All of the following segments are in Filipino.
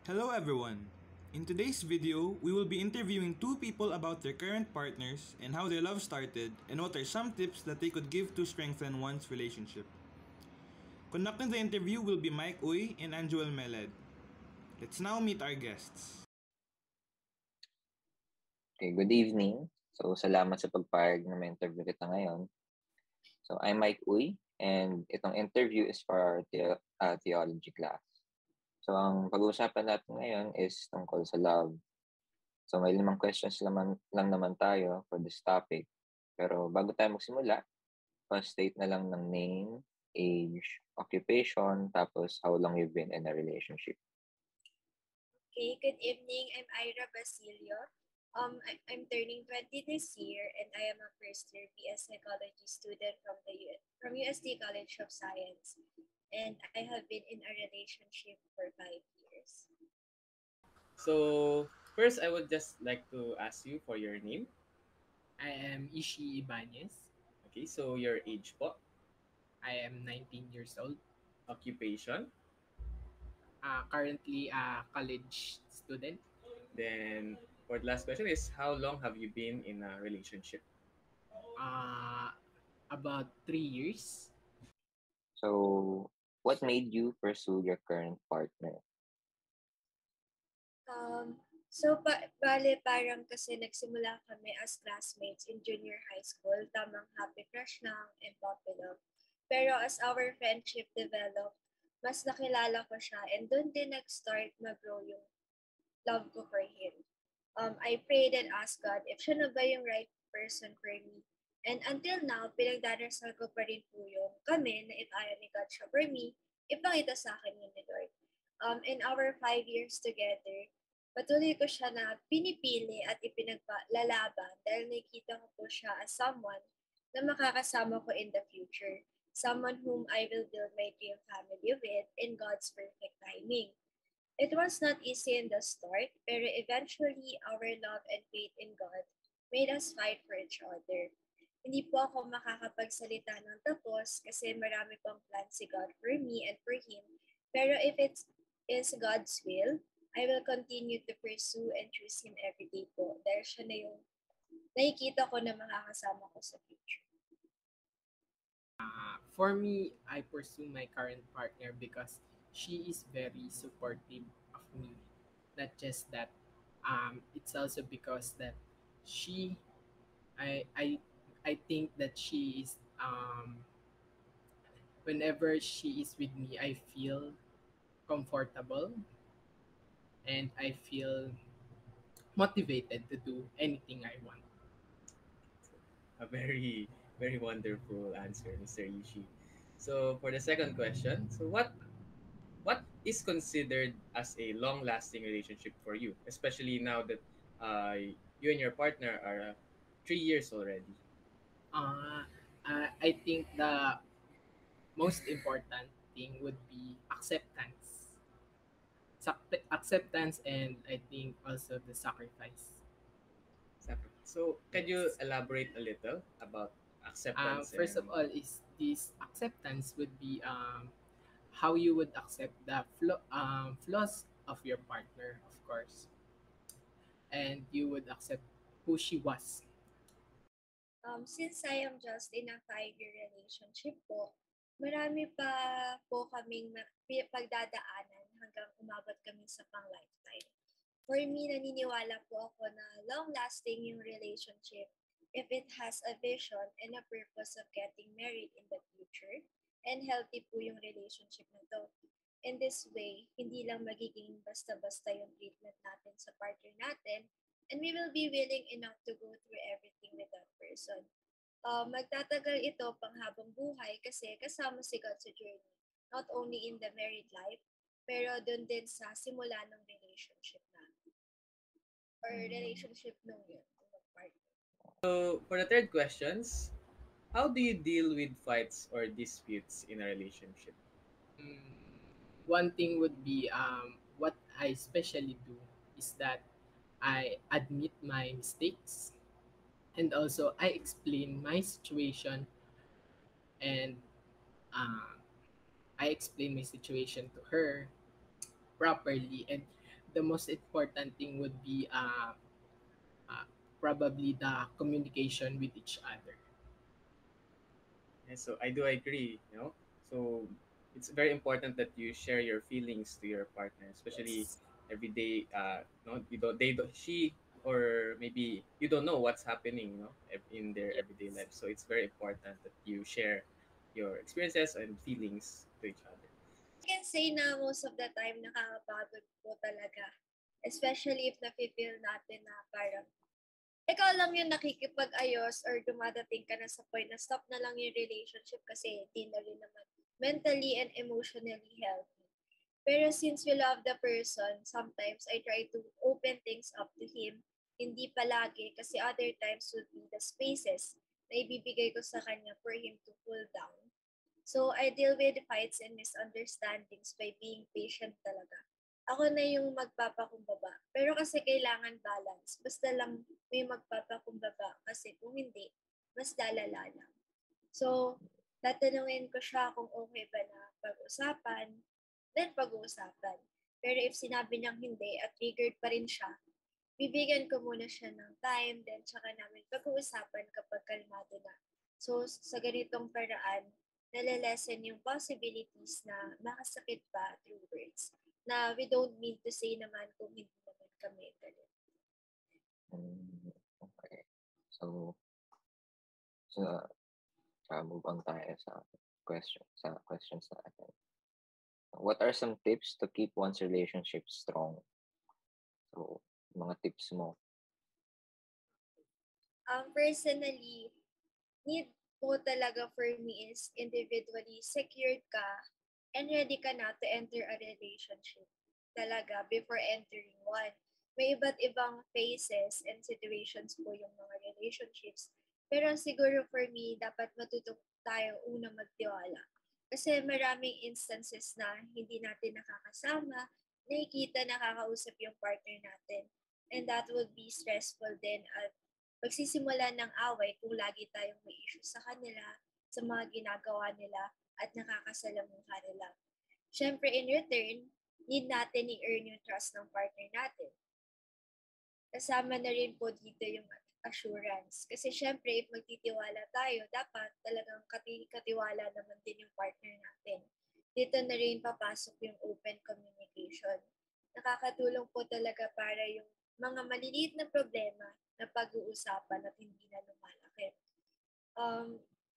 Hello everyone! In today's video, we will be interviewing two people about their current partners and how their love started and what are some tips that they could give to strengthen one's relationship. Conducting the interview will be Mike Uy and Anjuel Meled. Let's now meet our guests. Okay, good evening. So, salamat sa pagpayag na may interview kita ngayon. So, I'm Mike Uy, and itong interview is for our theology class. So, ang pag-uusapan natin ngayon is tungkol sa love. So, may 5 questions lang naman tayo for this topic. Pero bago tayo magsimula, state na lang ng name, age, occupation, tapos how long you've been in a relationship. Okay, good evening. I'm Ira Basilio. I'm turning 20 this year, and I am a first-year BS Psychology student from UST College of Science. And I have been in a relationship for 5 years. So, first, I would just like to ask you for your name. I am Ishi Ibanez. Okay, so your age po, I am 19 years old. occupation, Currently a college student. then for the last question is how long have you been in a relationship? Uh, about 3 years. So, what made you pursue your current partner? Bale parang kasi nagsimula kami as classmates in junior high school, tamang happy crush lang and puppy love. Pero as our friendship developed, mas nakilala ko siya and doon din nag-start mag-grow yung love ko for him. I prayed and asked God if siya na ba yung right person for me. And until now, pinagdarasal ko pa rin po yung kami na if ayaw ni God siya for me, ipangita sa akin yun ni Lord. In our 5 years together, patuloy ko siya na pinipili at ipinaglalaban dahil nakikita ko po siya as someone na makakasama ko in the future. Someone whom I will build my dream family with in God's perfect timing. It was not easy in the start, pero eventually our love and faith in God made us fight for each other. Hindi po ako makakapagsalita ng tapos kasi marami pang plans si God for me and for him. Pero if it is God's will, I will continue to pursue and choose him every day po. Dahil siya na yung nakikita ko na makakasama ko sa future. For me, I pursue my current partner because she is very supportive of me. Not just that, it's also because that she, I, I, I think that she is, whenever she is with me, I feel comfortable and I feel motivated to do anything I want. A very, very wonderful answer, Mr. Ishi. So, for the second question, so what is considered as a long-lasting relationship for you, especially now that you and your partner are 3 years already? Uh, I think the most important thing would be acceptance. Acceptance, and I think also the sacrifice. So, can you Yes. elaborate a little about acceptance First of and all, is this acceptance would be how you would accept the flaws of your partner, of course, and you would accept who she was. Since I am just in a 5-year relationship po, marami pa po kaming pagdadaanan hanggang umabot kami sa pang-lifetime. For me, naniniwala po ako na long-lasting yung relationship if it has a vision and a purpose of getting married in the future and healthy po yung relationship na to. In this way, hindi lang magiging basta-basta yung treatment natin sa partner natin and we will be willing enough to go through everything with that person. Magtatagal ito pang habang buhay kasi kasama si God sa journey, not only in the married life, pero doon din sa simula ng relationship natin or relationship nung yun, nung partner. so for the third questions, how do you deal with fights or disputes in a relationship? Mm, One thing would be what I especially do is that I admit my mistakes and also I explain my situation and uh, I explain my situation to her properly and the most important thing would be uh, probably the communication with each other. And so I do agree, you know. So it's very important that you share your feelings to your partner, especially Yes. every day. No, you don't. They don't. She or maybe you don't know what's happening, you know, in their everyday life. So it's very important that you share your experiences and feelings to each other. I can say na most of the time nakakapagod po talaga. Especially if nafe-feel natin na parang ikaw lang yung nakikipag-ayos or dumadating ka na sa point na stop na lang yung relationship kasi hindi na rin naman mentally and emotionally healthy. Pero since we love the person, sometimes I try to open things up to him. Hindi palagi kasi other times would be the spaces na ibibigay ko sa kanya for him to cool down. So I deal with fights and misunderstandings by being patient talaga. Ako na yung magpapakumbaba. Pero kasi kailangan balance. Basta lang may magpapakumbaba kasi kung hindi, mas lalala lang. So, tatanungin ko siya kung okay ba na pag-usapan, then pag-uusapan. Pero if sinabi niyang hindi at triggered pa rin siya, bibigyan ko muna siya ng time, then tsaka namin pag-uusapan kapag kalmado na. So, sa ganitong paraan, nalalesen yung possibilities na makasakit pa through words na we don't mean to say naman kung hindi naman kami galit. Okay. So, sa move on tayo sa questions natin. What are some tips to keep one's relationship strong? So, mga tips mo. Personally, need po talaga for me is individually secured ka and ready ka na to enter a relationship talaga before entering one. May iba't ibang phases and situations po yung mga relationships. Pero siguro for me, dapat matuto tayo una magtiwala. Kasi maraming instances na hindi natin nakakasama, nakikita, nakakausap yung partner natin. And that would be stressful din at magsisimula ng away kung lagi tayong may issue sa kanila, sa mga ginagawa nila, at nakakasalamuha nila. Siyempre, in return, need natin i-earn yung trust ng partner natin. Kasama na rin po dito yung assurance. Kasi syempre, if magtitiwala tayo, dapat talagang katiwala naman din yung partner natin. Dito na rin papasok yung open communication. Nakakatulong po talaga para yung mga maliliit na problema na pag-uusapan at hindi na lumalaki.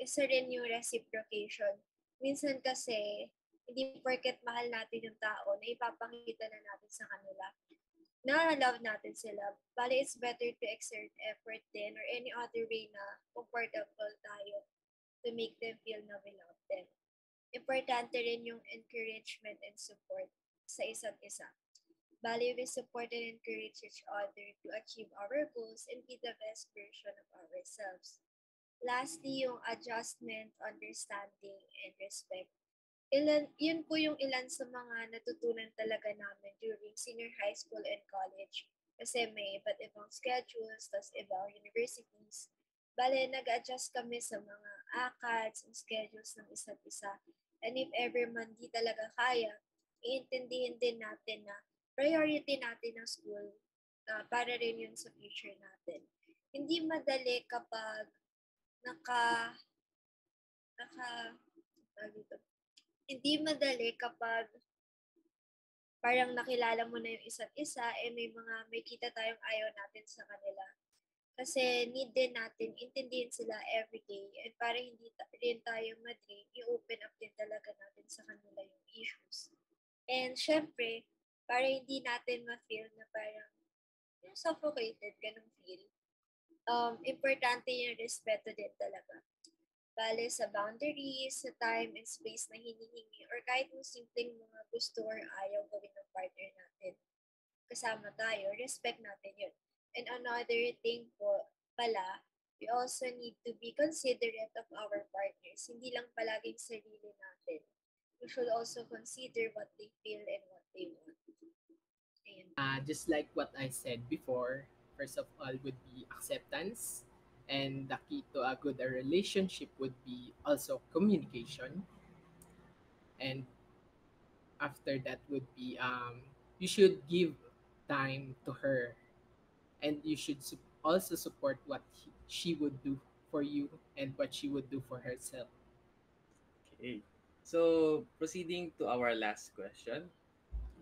Isa rin yung reciprocation. Minsan kasi, hindi porket mahal natin yung tao na ipapakita na natin sa kanila na love natin sila. Bali, it's better to exert effort din or any other way na comfortable tayo to make them feel na we love them. Importante rin yung encouragement and support sa isa't isa. Bali, we support and encourage each other to achieve our goals and be the best version of ourselves. Lastly, yung adjustment, understanding, and respect. Yun po yung ilan sa mga natutunan talaga namin during senior high school and college. Kasi may iba't ibang schedules, tas ibang universities. Bale, nag-adjust kami sa mga ACADS and schedules ng isa't isa. And if ever man di talaga kaya, iintindihin din natin na priority natin ang school para rin yun sa future natin. Hindi madali kapag naka, dito, hindi madali kapag parang nakilala mo na yung isa't isa, may kita tayong ayaw natin sa kanila. Kasi need din natin, intindihin sila everyday and para hindi rin tayo ma-drain, i-open up din talaga natin sa kanila yung issues. And syempre, para hindi natin ma-feel na parang yung suffocated, ganung feel. Importante yung respeto din talaga. Bale sa boundaries, sa time and space na hinihingi or kahit yung simpleng mga gusto or ayaw gawin ng partner natin. Kasama tayo, respect natin yun. And another thing po pala, we also need to be considerate of our partners. Hindi lang palaging sarili natin. We should also consider what they feel and what they want. Ayun. Just like what I said before, first of all would be acceptance, and the key to a good relationship would be also communication, and after that would be you should give time to her, and you should also support what she would do for you and what she would do for herself. Okay. So, proceeding to our last question.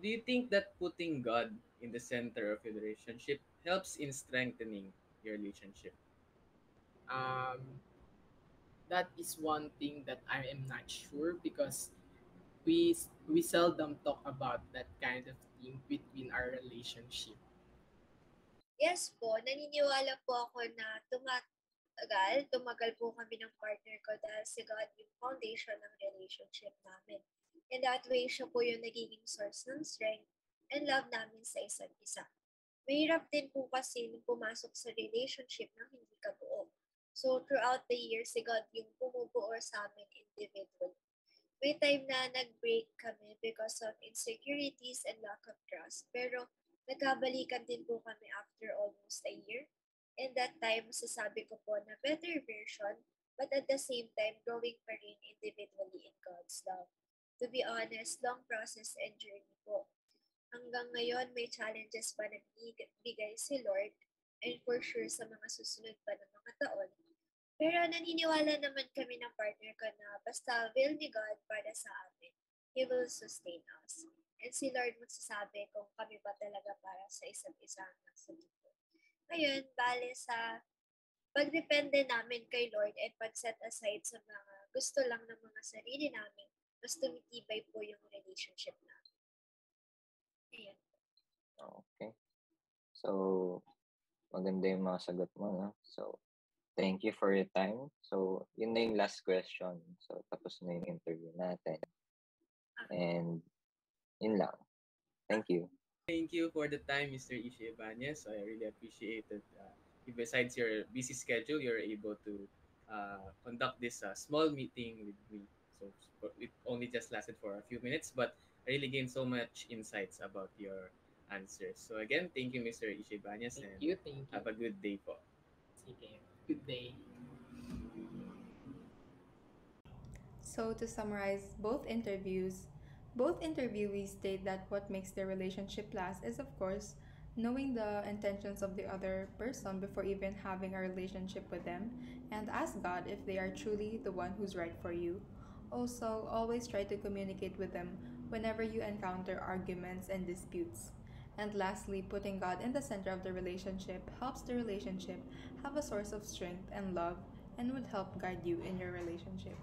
Do you think that putting God in the center of your relationship helps in strengthening your relationship? Um, that is one thing that I am not sure because we seldom talk about that kind of thing between our relationship. Yes po, naniniwala po ako na tumagal po kami ng partner ko dahil si God yung foundation ng relationship namin. And that way, siya po yung nagiging source ng strength and love namin sa isa't isa. Mahirap din po kasi nung pumasok sa relationship na hindi ka buo. So, throughout the years, si God yung bumubuo sa amin individually. May time na nag-break kami because of insecurities and lack of trust. Pero nagkabalikan din po kami after almost a year. And that time, masasabi ko po na better version, but at the same time, growing pa rin individually in God's love. To be honest, long process and journey po. Hanggang ngayon, may challenges pa na binibigay si Lord and for sure sa mga susunod pa ng mga taon. Pero naniniwala naman kami ng partner ko na basta will ni God para sa amin, He will sustain us. And si Lord magsasabi kung kami ba talaga para sa isa't isa hanggang sa dulo. Ngayon, bale sa pagdepende namin kay Lord and pag-set aside sa mga gusto lang ng mga sarili namin, mas tumitibay po yung relationship namin. Ayan. Okay. So, maganda yung mga sagot mo, no? So, thank you for your time. So, yun na yung last question. So, tapos na yung interview natin. And, yun lang. Thank you. Thank you for the time, Mr. Ishi Ibanez. I really appreciate it. Besides your busy schedule, you're able to conduct this small meeting with me. So it only just lasted for a few minutes, but I really gained so much insights about your answers. So again, thank you, Mr. Ishi Ibanez, Thank and you, thank you. have a good day po. Sige. Good day. So, to summarize both interviewees state that what makes their relationship last is, of course, knowing the intentions of the other person before even having a relationship with them, and ask God if they are truly the one who's right for you. Also, always try to communicate with them whenever you encounter arguments and disputes. And lastly, putting God in the center of the relationship helps the relationship have a source of strength and love and would help guide you in your relationship.